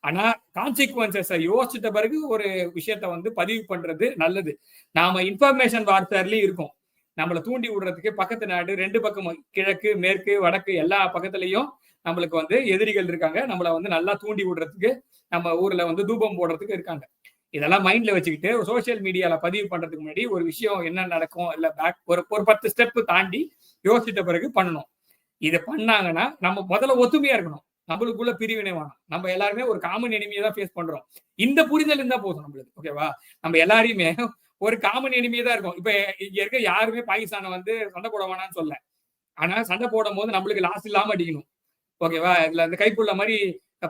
ஆனா கான்சிக்வன்சஸை யோசிச்சிட்ட பிறகு ஒரு விஷயத்த வந்து பதிவு பண்றது நல்லது. நாம இன்ஃபர்மேஷன் வார்ஃபேர்லயும் இருக்கோம். நம்மளை தூண்டி விடுறதுக்கு பக்கத்து நாடு, 2 பக்கம் கிழக்கு மேற்கு வடக்கு எல்லா பக்கத்துலயும் நம்மளுக்கு வந்து எதிரிகள் இருக்காங்க. நம்மளை வந்து நல்லா தூண்டி விடுறதுக்கு நம்ம ஊர்ல வந்து தூபம் போடுறதுக்கு இருக்காங்க. இதெல்லாம் மைண்ட்ல வச்சுக்கிட்டு சோசியல் மீடியால பதிவு பண்றதுக்கு முன்னாடி ஒரு விஷயம் என்ன நடக்கும் இல்ல பேக் ஒரு 10 ஸ்டெப் தாண்டி யோசிச்சிட்ட பிறகு பண்ணணும். இதை பண்ணாங்கன்னா நம்ம முதல்ல ஒத்துமையா இருக்கணும். நம்மளுக்குள்ள பிரிவினை வேணும். நம்ம எல்லாருமே ஒரு காமன் எனிமியை தான் ஃபேஸ் பண்றோம். இந்த புரிதல் இருந்தா போதும் நம்மளுக்கு. ஓகேவா, நம்ம எல்லாரையுமே ஒரு காமன் எனிமியே தான் இருக்கும். இப்ப இங்க இருக்க யாருமே பாகிஸ்தானை வந்து சண்டை போட வேணாம்னு சொல்ல, ஆனா சண்டை போடும் போது நம்மளுக்கு லாஸ் இல்லாம அடிக்கணும். ஓகேவா, இதுல அந்த கைப்புள்ள மாதிரி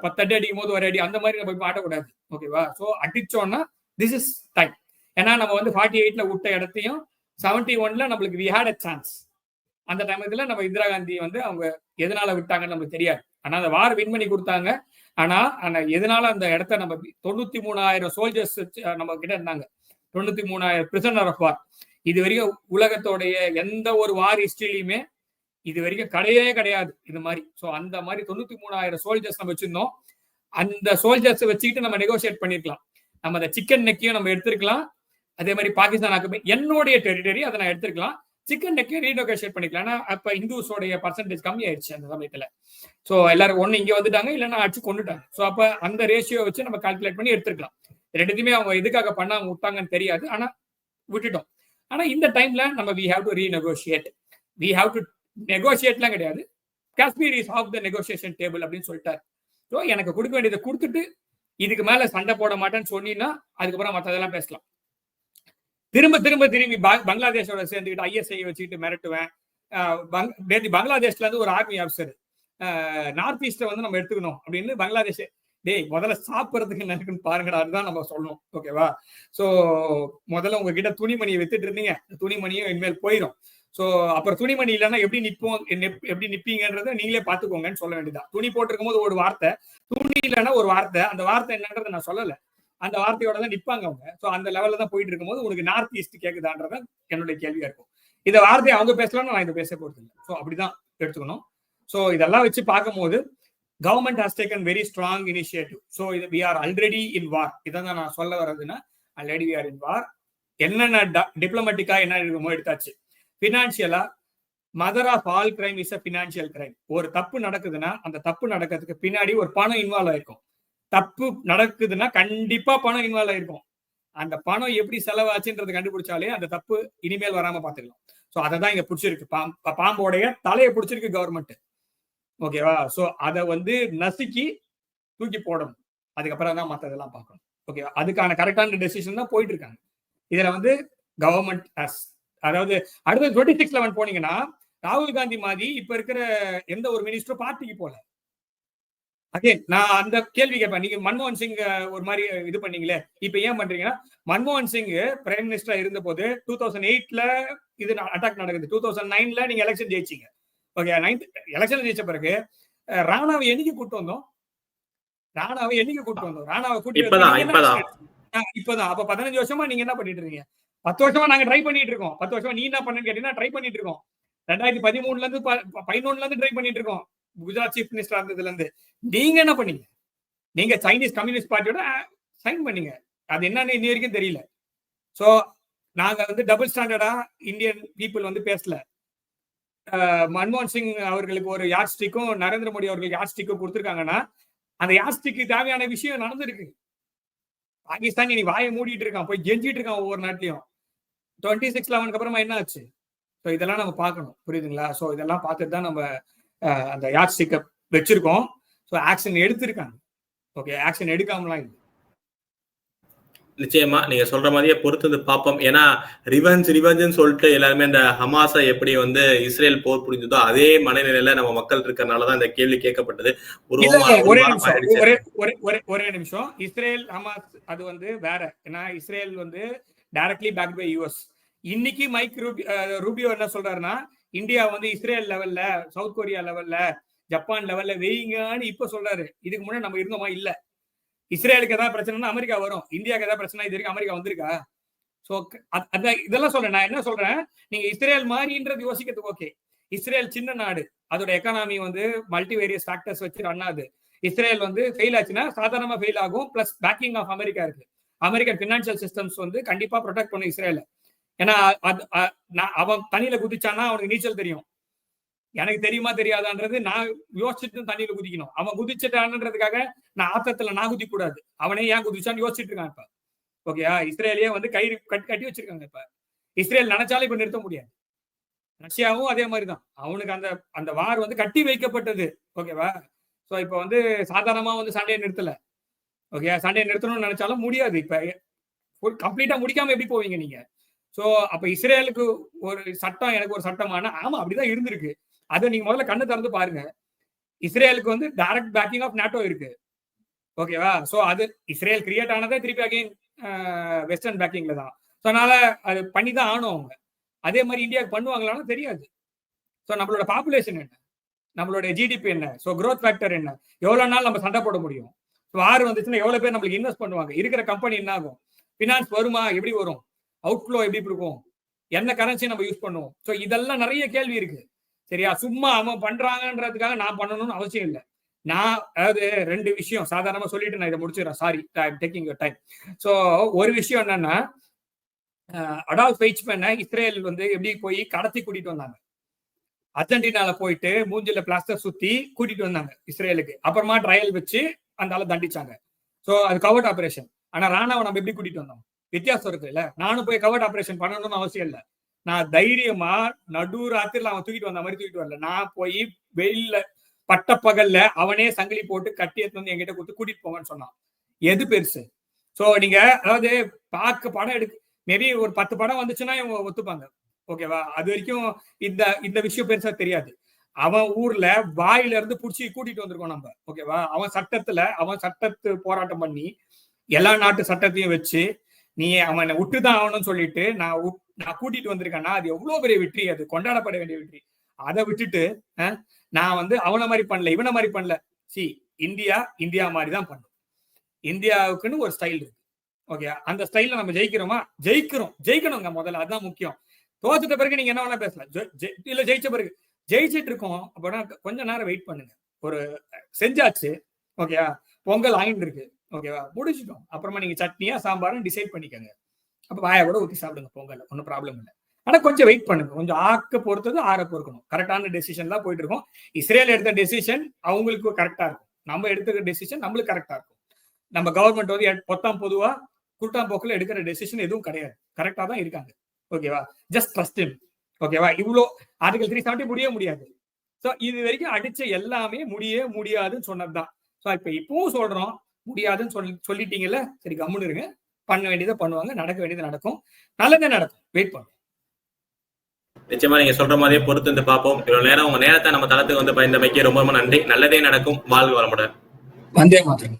10 அடி அடிக்கும் போது ஒரு அடி அந்த மாதிரி நம்ம ஆட்டக்கூடாது. ஓகேவா, சோ அடிச்சோம்னா திஸ் இஸ் டைம். ஏன்னா நம்ம வந்து 48ல விட்ட இடத்தையும் 71ல நம்மளுக்கு வி ஹேட் அ சான்ஸ். அந்த டைம்ல நம்ம இந்திரா காந்தி வந்து அவங்க எதனால விட்டாங்கன்னு நமக்கு தெரியாது. ஆனா அந்த வார் வின் பண்ணி கொடுத்தாங்க. ஆனா எதனால அந்த இடத்த நம்ம 93,000 சோல்ஜர்ஸ் நம்ம கிட்ட இருந்தாங்க, 93,000 பிரிசனர் ஆஃப் வார். இது வரைக்கும் உலகத்தோடைய எந்த ஒரு வார் ஹிஸ்டரியிலுமே இது வரைக்கும் கிடையவே கிடையாது இது மாதிரி. ஸோ அந்த மாதிரி 93,000 சோல்ஜர்ஸ் நம்ம வச்சிருந்தோம். அந்த சோல்ஜர்ஸ் வச்சுக்கிட்டு நம்ம நெகோசியேட் பண்ணிருக்கலாம். நம்ம அந்த சிக்கன் நெக்கையும் நம்ம எடுத்திருக்கலாம். அதே மாதிரி பாகிஸ்தான் என்னுடைய டெரிட்டரி அதை நான் எடுத்திருக்கலாம். சிக்கன் நெக்கையும் ரீநெகோசியேட் பண்ணிக்கலாம். ஆனா அப்ப இந்துஸோடைய பர்சன்டேஜ் கம்மி ஆயிடுச்சு அந்த சமயத்துல. ஸோ எல்லாரும் ஒண்ணு இங்க வந்துட்டாங்க, இல்லைன்னா அடிச்சு கொண்டுட்டாங்க. ஸோ அப்ப அந்த ரேஷியோ வச்சு நம்ம கால்குலேட் பண்ணி எடுத்துருக்கலாம். ரெண்டுத்தையுமே அவங்க எதுக்காக பண்ணாம விட்டாங்கன்னு தெரியாது, ஆனா விட்டுட்டோம். ஆனா இந்த டைம்ல நம்ம we have to renegotiate. We have to நெகோசியேட்லாம் கிடையாது, Kashmir is off the negotiation table அப்படின்னு சொல்லிட்டாரு. ஸோ எனக்கு கொடுக்க வேண்டியதை கொடுத்துட்டு இதுக்கு மேல சண்டை போட மாட்டேன்னு சொன்னீங்கன்னா அதுக்கப்புறம் மற்றதெல்லாம் பேசலாம். திரும்பி பங்களாதேஷோட சேர்ந்துக்கிட்டு ஐஎஸ்ஐ வச்சுக்கிட்டு மிரட்டுவேன். பங்களாதேஷ்ல இருந்து ஒரு ஆர்மி ஆஃபீஸர் நார்த் ஈஸ்ட வந்து நம்ம எடுத்துக்கணும் அப்படின்னு பங்களாதேஷ், டேய் முதல்ல சாப்பிட்றதுக்கு என்ன இருக்குன்னு பாருங்கடான்னு தான் நம்ம சொல்லணும். ஓகேவா, ஸோ முதல்ல உங்ககிட்ட துணிமணியை வித்துட்டு இருந்தீங்க, துணிமணியும் இனிமேல் போயிடும். ஸோ அப்புறம் துணிமணி இல்லைன்னா எப்படி நிப்பீங்கன்றத நீங்களே பார்த்துக்கோங்கன்னு சொல்ல வேண்டியதான். துணி போட்டிருக்கும் போது ஒரு வார்த்தை, துணி இல்லைன்னா ஒரு வார்த்தை, அந்த வார்த்தை என்னன்றதை நான் சொல்லலை, அந்த வார்த்தையோட தான் நிப்பாங்க அவங்க. ஸோ அந்த லெவல்ல தான் போயிட்டு இருக்கும்போது உனக்கு நார்த் ஈஸ்ட் கேட்குதான்றதான் என்னுடைய கேள்வியா இருக்கும். இந்த வார்த்தையை அவங்க பேசலாம்னு நான் இதை பேச போறது இல்லை. ஸோ அப்படிதான் எடுத்துக்கணும். ஸோ இதெல்லாம் வச்சு பார்க்கும்போது government has taken very strong initiative. So இது we are already in war. இதை தான் நான் சொல்ல வர்றதுன்னா already we are in war. என்னென்ன டிப்ளமேட்டிக்கா என்ன இருக்குமோ எடுத்தாச்சு. பினான்சியலா mother of all crime is a financial crime. ஒரு தப்பு நடக்குதுன்னா அந்த தப்பு நடக்கிறதுக்கு பின்னாடி ஒரு பணம் இன்வால்வ் ஆயிருக்கும். தப்பு நடக்குதுன்னா கண்டிப்பா பணம் இன்வால்வ் ஆயிருக்கும். அந்த பணம் எப்படி செலவாச்சுன்றது கண்டுபிடிச்சாலே அந்த தப்பு இனிமேல் வராம பாத்துக்கலாம். ஸோ அதை தான் இங்க பிடிச்சிருக்கு. பாம்போடைய தலையை பிடிச்சிருக்கு கவர்மெண்ட். ஓகேவா, ஸோ அதை வந்து நசுக்கி தூக்கி போடணும். அதுக்கப்புறம் தான் மற்றதெல்லாம் பார்க்கணும். ஓகேவா, அதுக்கான கரெக்டான டெசிஷன் தான் போயிட்டு இருக்காங்க. இதுல வந்து கவர்மெண்ட் அதாவது அடுத்த 26 போனீங்கன்னா ராகுல் காந்தி மாதிரி இப்ப இருக்கிற எந்த ஒரு மினிஸ்டரும் பார்ட்டிக்கு போல. அகைன் நான் அந்த கேள்வி கேட்பேன். நீங்க மன்மோகன் சிங் ஒரு மாதிரி இது பண்ணீங்களே, இப்ப ஏன் பண்றீங்கன்னா, மன்மோகன் சிங் பிரைம் மினிஸ்டரா இருந்த போது 2008ல இது அட்டாக் நடக்குது. 2009ல நீங்க எலெக்ஷன் ஜெயிச்சீங்க. ஓகே, 9th எலெக்ஷன் ஜெயிச்ச பிறகு ராணாவை என்னைக்கு கூட்டு வந்தோம்? ராணாவை கூட்டி இப்பதான். அப்ப 15 வருஷமா நீங்க என்ன பண்ணிட்டு இருக்கீங்க? 10 வருஷமா நாங்க ட்ரை பண்ணிட்டு இருக்கோம். 10 வருஷமா நீ என்ன பண்ணு கேட்டீங்கன்னா ட்ரை பண்ணிட்டு இருக்கோம். 2013ல இருந்து 11ல இருந்து ட்ரை பண்ணிட்டு இருக்கோம். குஜராத் சீஃப் மினிஸ்டர் இருந்ததுல இருந்து நீங்க என்ன பண்ணீங்க? நீங்க சைனீஸ் கம்யூனிஸ்ட் பார்ட்டியோட சைன் பண்ணீங்க. அது என்னன்னு இன்னி வரைக்கும் தெரியல. சோ நாங்க வந்து டபுள் ஸ்டாண்டர்டா இந்தியன் பீப்புள் வந்து பேசல. மன்மோகன் சிங் அவர்களுக்கு ஒரு யார்ட் ஸ்டிக்கும் நரேந்திர மோடி அவர்களுக்கு யார்ட் ஸ்டிக்கும் கொடுத்துருக்காங்கன்னா அந்த யார்ட் ஸ்டிக்கு தேவையான விஷயம் நடந்திருக்கு. பாகிஸ்தான் இனி வாயை மூடிட்டு இருக்கான், போய் கெஞ்சிட்டு இருக்கான் ஒவ்வொரு நாட்டிலையும். 26/11 அப்புறமா என்ன ஆச்சு? ஸோ இதெல்லாம் நம்ம பார்க்கணும், புரியுதுங்களா? ஸோ இதெல்லாம் பார்த்துட்டு தான் நம்ம அந்த யார்ட் ஸ்டிக்கை வச்சிருக்கோம். ஸோ ஆக்ஷன் எடுத்திருக்காங்க. ஓகே, ஆக்ஷன் எடுக்காமலாம் இல்லை. நிச்சயமா நீங்க சொல்ற மாதிரியே பொறுத்து பார்ப்போம். ஏன்னா ரிவெஞ்சுன்னு சொல்லிட்டு எல்லாருமே இந்த ஹமாஸை எப்படி வந்து இஸ்ரேல் போர் புரிஞ்சதோ அதே மனநிலையில நம்ம மக்கள் இருக்கறனாலதான் இந்த கேள்வி கேட்கப்பட்டது. ஒரே நிமிஷம். இஸ்ரேல் ஹமாஸ் அது வந்து வேற. ஏன்னா இஸ்ரேல் வந்து டைரக்ட்லி பேக் பை யுஎஸ். இன்னைக்கு மைக் ரூபியோ என்ன சொல்றாருன்னா, இந்தியா வந்து இஸ்ரேல் லெவல்ல, சவுத் கொரியா லெவல்ல, ஜப்பான் லெவல்ல வெயிங்கன்னு இப்ப சொல்றாரு. இதுக்கு முன்னாடி நம்ம இருந்தோமா? இல்ல. இஸ்ரேலுக்கு ஏதாவது பிரச்சனைனா அமெரிக்கா வரும். இந்தியாவுக்கு ஏதாவது பிரச்சனை இது வரைக்கும் அமெரிக்கா வந்திருக்கா? சோ இதெல்லாம் சொல்றேன். நான் என்ன சொல்றேன், நீங்க இஸ்ரேல் மாதிரின்றது யோசிக்கிறதுக்கு ஓகே. இஸ்ரேல் சின்ன நாடு, அதோட எக்கானமி வந்து மல்டிவேரியஸ் ஃபேக்டர்ஸ் வச்சு ரன் ஆகுது. இஸ்ரேல் வந்து ஃபெயில் ஆச்சுன்னா சாதாரணமா ஃபெயில் ஆகும். பிளஸ் பேக்கிங் ஆஃப் அமெரிக்கா இருக்கு. அமெரிக்கன் பினான்சியல் சிஸ்டம்ஸ் வந்து கண்டிப்பா ப்ரொடெக்ட் பண்ணும் இஸ்ரேல. ஏன்னா அவன் தண்ணியில குதிச்சான்னா அவனுக்கு நீச்சல் தெரியும். எனக்கு தெரியுமா தெரியாதான்றது நான் யோசிச்சுட்டு தண்ணியில குதிக்கணும். அவன் குதிச்சுட்டான்றதுக்காக நான் ஆத்தத்துல நான் குதிக்க கூடாது. அவனே ஏன் குதிச்சான்னு யோசிச்சுட்டு இருக்கான் இப்ப. ஓகேயா? இஸ்ரேலியே வந்து கயிறு கட்டி வச்சிருக்காங்க. இப்ப இஸ்ரேல் நினைச்சாலும் இப்ப நிறுத்த முடியாது. ரஷ்யாவும் அதே மாதிரிதான். அவனுக்கு அந்த வார் வந்து கட்டி வைக்கப்பட்டது. ஓகேவா? சோ இப்ப வந்து சாதாரணமா வந்து சண்டையை நிறுத்தல. ஓகே, சண்டையை நிறுத்தணும்னு நினைச்சாலும் முடியாது. இப்ப கம்ப்ளீட்டா முடிக்காம எப்படி போவீங்க நீங்க? சோ அப்ப இஸ்ரேலுக்கு ஒரு சட்டம், எனக்கு ஒரு சட்டமான, ஆமா அப்படிதான் இருந்திருக்கு. அதை நீங்க முதல்ல கண்ணு திறந்து பாருங்க. இஸ்ரேலுக்கு வந்து டைரக்ட் பேக்கிங் ஆஃப் நாட்டோ இருக்கு. ஓகேவா? சோ அது இஸ்ரேல் கிரியேட் ஆனதே திருப்பி அகைன் வெஸ்டர்ன் பேக்கிங்ல தான். ஸோ அதனால அது பண்ணி தான் ஆகணும் அவங்க. அதே மாதிரி இந்தியாவுக்கு பண்ணுவாங்களான்னு தெரியாது. ஸோ நம்மளோட பாப்புலேஷன் என்ன, நம்மளோட ஜிடிபி என்ன, ஸோ க்ரோத் ஃபேக்டர் என்ன, எவ்வளவு நாள் நம்ம சண்டை போட முடியும்? வார் வந்துச்சுன்னா எவ்வளவு பேர் நம்மளுக்கு இன்வெஸ்ட் பண்ணுவாங்க? இருக்கிற கம்பெனி என்ன ஆகும்? பினான்ஸ் வருமா? எப்படி வரும்? அவுட்ஃப்ளோ எப்படி இருக்கும்? என்ன கரன்சி நம்ம யூஸ் பண்ணுவோம்? ஸோ இதெல்லாம் நிறைய கேள்வி இருக்கு. சரியா? சும்மா அவன் பண்றாங்கன்றதுக்காக நான் பண்ணணும்னு அவசியம் இல்லை. நான் அதாவது ரெண்டு விஷயம் சாதாரணமா சொல்லிட்டு நான் இதை முடிச்சிடறேன். Sorry, taking your time. So ஒரு விஷயம் என்னன்னா, அடால்ஃப் எய்ச்மேனை இஸ்ரேல் வந்து எப்படி போய் கடத்தி கூட்டிட்டு வந்தாங்க. அர்ஜென்டினால போயிட்டு மூஞ்சில பிளாஸ்டர் சுத்தி கூட்டிட்டு வந்தாங்க இஸ்ரேலுக்கு. அப்புறமா ட்ரையல் வச்சு அந்த ஆளை தண்டிச்சாங்க. ஸோ அது கவர்ட் ஆபரேஷன். ஆனா ராணாவை நம்ம எப்படி கூட்டிட்டு வந்தோம்? வித்தியாசம் இருக்கு இல்ல. நானும் போய் கவர்ட் ஆபரேஷன் பண்ணணும்னு அவசியம் இல்லை. நான் தைரியமா நடு ராத்திரில அவன் தூக்கிட்டு வந்த மாதிரி தூக்கிட்டு வரல. நான் போய் வெயில்ல பட்டப்பகல்ல அவனே சங்கிலி போட்டு கட்டி எடுத்து வந்து என்கிட்ட கொடுத்து கூட்டிட்டு போங்கன்னு சொன்னான். எது பெருசு? சோ நீங்க அதாவது பார்க்க படம் எடுக்க மேபி ஒரு 10 படம் வந்துச்சுன்னா இவங்க ஒத்துப்பாங்க. ஓகேவா? அது வரைக்கும் இந்த விஷயம் பெருசா தெரியாது. அவன் ஊர்ல வாயில இருந்து புடிச்சு கூட்டிட்டு வந்திருக்கோம் நம்ம. ஓகேவா? அவன் சட்டத்து போராட்டம் பண்ணி எல்லா நாட்டு சட்டத்தையும் வச்சு நீ அவனை விட்டுதான் ஆகணும்னு சொல்லிட்டு நான் கூட்டிட்டு வந்திருக்கேன்னா அது எவ்வளவு பெரிய வெற்றி, அது கொண்டாடப்பட வேண்டிய வெற்றி. அதை விட்டுட்டு நான் வந்து அவனை மாதிரி பண்ணல, இவனை மாதிரி பண்ணல. சி, இந்தியா மாதிரி தான் பண்ணும். இந்தியாவுக்குன்னு ஒரு ஸ்டைல் இருக்கு. ஓகே, அந்த ஸ்டைல்ல நம்ம ஜெயிக்கிறோமா? ஜெயிக்கணுங்க முதல்ல, அதுதான் முக்கியம். தோத்துட்ட பிறகு நீங்க என்ன வேணா பேசலாம். இல்ல ஜெயிச்ச பிறகு ஜெயிச்சிட்டு இருக்கோம் அப்படின்னா கொஞ்ச நேரம் வெயிட் பண்ணுங்க. ஒரு செஞ்சாச்சு, ஓகேவா? பொங்கல் ஆயிட்டு இருக்கு, ஓகேவா? முடிச்சிட்டோம். அப்புறமா நீங்க சட்னியா சாம்பாரும் டிசைட் பண்ணிக்கோங்க. அப்ப வாயை கூட ஊற்றி சாப்பிடுங்க பொங்கல், ஒன்றும் ப்ராப்ளம் இல்லை. ஆனா கொஞ்சம் வெயிட் பண்ணுங்க. கொஞ்சம் ஆக்க பொறுத்தது ஆற பொறுக்கணும். கரெக்டான டெசிஷன் தான் போயிட்டு இருக்கோம். இஸ்ரேல் எடுத்த டெசிஷன் அவங்களுக்கு கரெக்டா இருக்கும். நம்ம எடுத்துக்கிற டெசிஷன் நம்மளுக்கு கரெக்டா இருக்கும். நம்ம கவர்மெண்ட் வந்து பொதுவா குட்டாம் போக்குல எடுக்கிற டெசிஷன் எதுவும் கிடையாது. கரெக்டா தான் இருக்காங்க. ஓகேவா? Just trust him. ஓகேவா? இவ்வளோ ஆர்டிகல் 370 முடியாது. ஸோ இது வரைக்கும் அடிச்ச எல்லாமே முடியாதுன்னு சொன்னதுதான். ஸோ இப்பவும் சொல்றோம், முடியாதுன்னு சொல்லிட்டீங்கல்ல, சரி கம்முன்னு இருங்க. பண்ண வேண்டியதை பண்ணுவாங்க, நடக்க வேண்டியது நடக்கும், நல்லதே நடக்கும். வெயிட் பண்ணும். நிச்சயமா நீங்க சொல்ற மாதிரியே பொறுத்து பார்ப்போம். இவ்வளவு நேரம் உங்க நேரத்தை நம்ம தளத்துக்கு வந்து பயந்தமைக்கு ரொம்ப ரொம்ப நன்றி. நல்லதே நடக்கும். வாழ்க வளமுடன். வந்தே மாதரம்.